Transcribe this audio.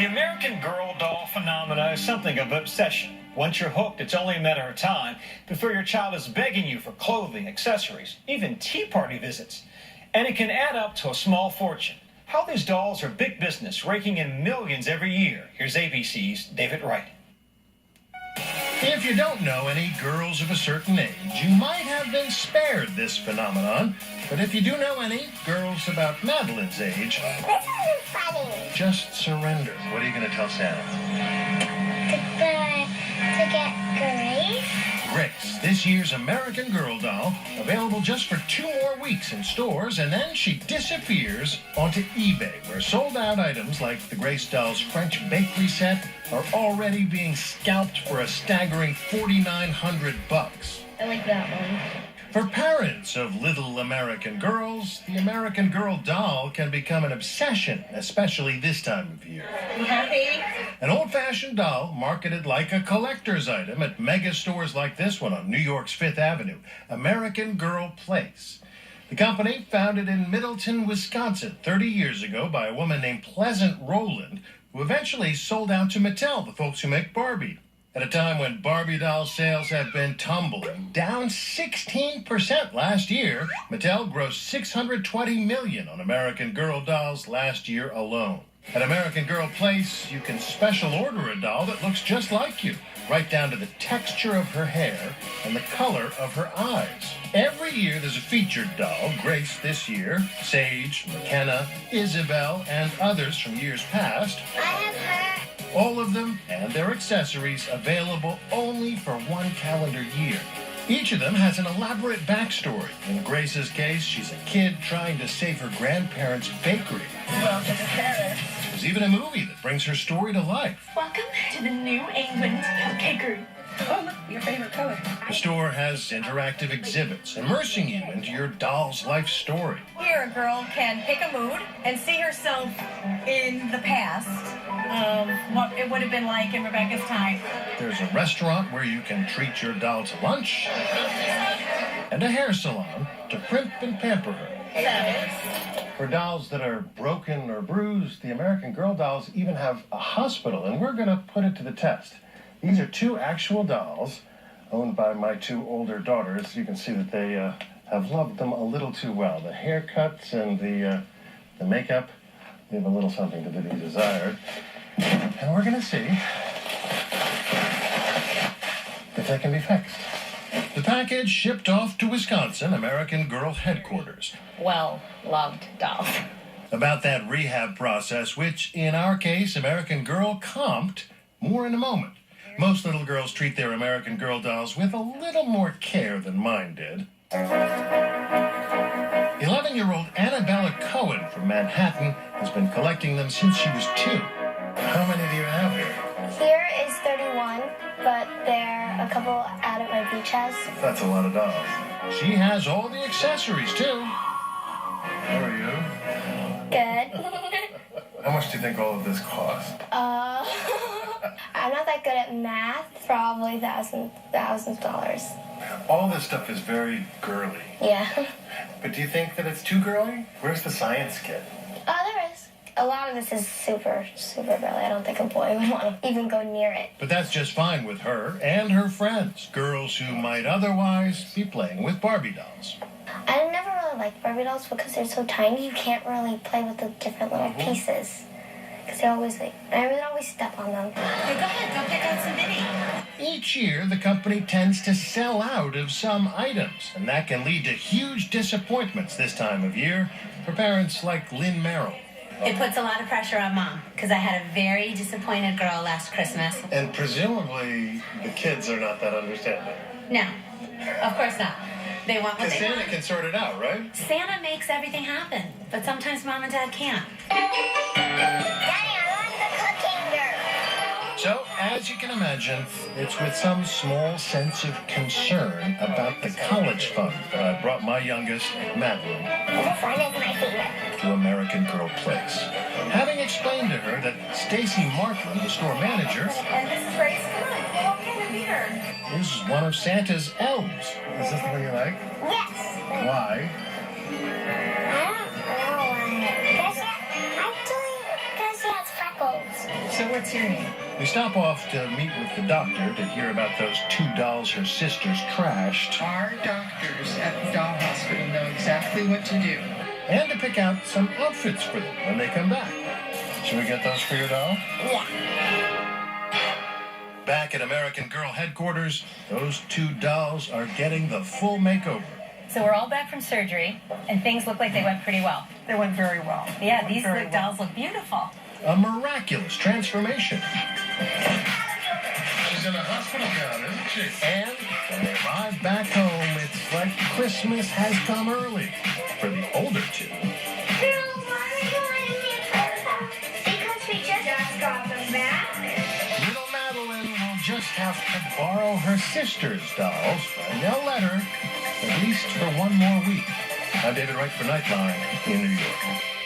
American Girl doll phenomena is something of an obsession. Once you're hooked, it's only a matter of time before your child is begging you for clothing, accessories, even tea party visits. And it can add up to a small fortune. How these dolls are big business, raking in millions every year. Here's ABC's David Wright. If you don't know any girls of a certain age, you might have been spared this phenomenon. But if you do know any girls about Madeline's age, this isn't funny. Just surrender. What are you going to tell Santa? To get Grace. Grace, this year's American Girl doll, available just for 2 more weeks in stores, and then she disappears onto eBay, where sold-out items like the Grace doll's French bakery set are already being scalped for a staggering $4,900. I like that one. For parents of little American girls, the American Girl doll can become an obsession, especially this time of year. You happy? An old-fashioned doll marketed like a collector's item at mega stores like this one on New York's Fifth Avenue, American Girl Place. The company, founded in Middleton, Wisconsin 30 years ago by a woman named Pleasant Rowland, who eventually sold out to Mattel, the folks who make Barbie. At a time when Barbie doll sales have been tumbling, down 16% last year, Mattel grossed $620 million on American Girl dolls last year alone. At American Girl Place, you can special order a doll that looks just like you, right down to the texture of her hair and the color of her eyes. Every year there's a featured doll, Grace this year, Sage, McKenna, Isabel, and others from years past. I have her. All of them and their accessories available only for 1 calendar year. Each of them has an elaborate backstory. In Grace's case, she's a kid trying to save her grandparents' bakery. Welcome to Paris. There's even a movie that brings her story to life. Welcome to the New England Cupcakery. Oh, look, your favorite color. The store has interactive exhibits, immersing you into your doll's life story. Here, a girl can pick a mood and see herself in the past of what it would have been like in Rebecca's time. There's a restaurant where you can treat your doll to lunch, and a hair salon to primp and pamper her. For dolls that are broken or bruised, the American Girl dolls even have a hospital, and we're going to put it to the test. These are 2 actual dolls owned by my 2 older daughters. You can see that they have loved them a little too well. The haircuts and the makeup leave a little something to be desired. And we're going to see if they can be fixed. The package shipped off to Wisconsin, American Girl headquarters. Well-loved dolls. About that rehab process, which in our case, American Girl comped, more in a moment. Most little girls treat their American Girl dolls with a little more care than mine did. 11-year-old Annabella Cohen from Manhattan has been collecting them since she was 2. How many do you have here? Here is 31, but they're a couple out at my beach house. That's a lot of dolls. She has all the accessories, too. How are you? Good. How much do you think all of this cost? I'm not that good at math. Probably thousands of dollars. All this stuff is very girly. Yeah. But do you think that it's too girly? Where's the science kit? There is. A lot of this is super, super girly. I don't think a boy would want to even go near it. But that's just fine with her and her friends, girls who might otherwise be playing with Barbie dolls. I never really liked Barbie dolls because they're so tiny. You can't really play with the different little pieces. Because they're always I would always step on them. Hey, go ahead, go pick out some Vinny. Each year, the company tends to sell out of some items, and that can lead to huge disappointments this time of year for parents like Lynn Merrill. It puts a lot of pressure on Mom, because I had a very disappointed girl last Christmas. And presumably, the kids are not that understanding. No, of course not. They want what Because they Santa want. can sort it out, right? Santa makes everything happen, but sometimes Mom and Dad can't. Daddy, I want the cooking girl. So, as you can imagine, it's with some small sense of concern about the college fund that I brought my youngest, Madeline, The fun is my favorite. to American Girl Place. Having explained to her that Stacy Markland, the store manager, And this is Grace. Come on, walk in and meet her. is one of Santa's elves. Is this the one you like? Yes. Why? I don't know why. Because she has freckles. So what's your name? We stop off to meet with the doctor to hear about those 2 dolls her sisters crashed, Our doctors at the Doll Hospital know exactly what to do. and to pick out some outfits for them when they come back. Should we get those for your doll? Back at American Girl headquarters, those 2 dolls are getting the full makeover. So we're all back from surgery, and things look like they went pretty well. They went very well. Yeah, these dolls look beautiful. A miraculous transformation. She's in a hospital gown, isn't she? And when they arrive back home, it's like Christmas has come early for the older 2. Girls, why are you letting me play with them? Because we just got them back. Little Madeline will just have to borrow her sister's dolls, and they'll let her, at least for 1 more week. I'm David Wright for Nightline in New York.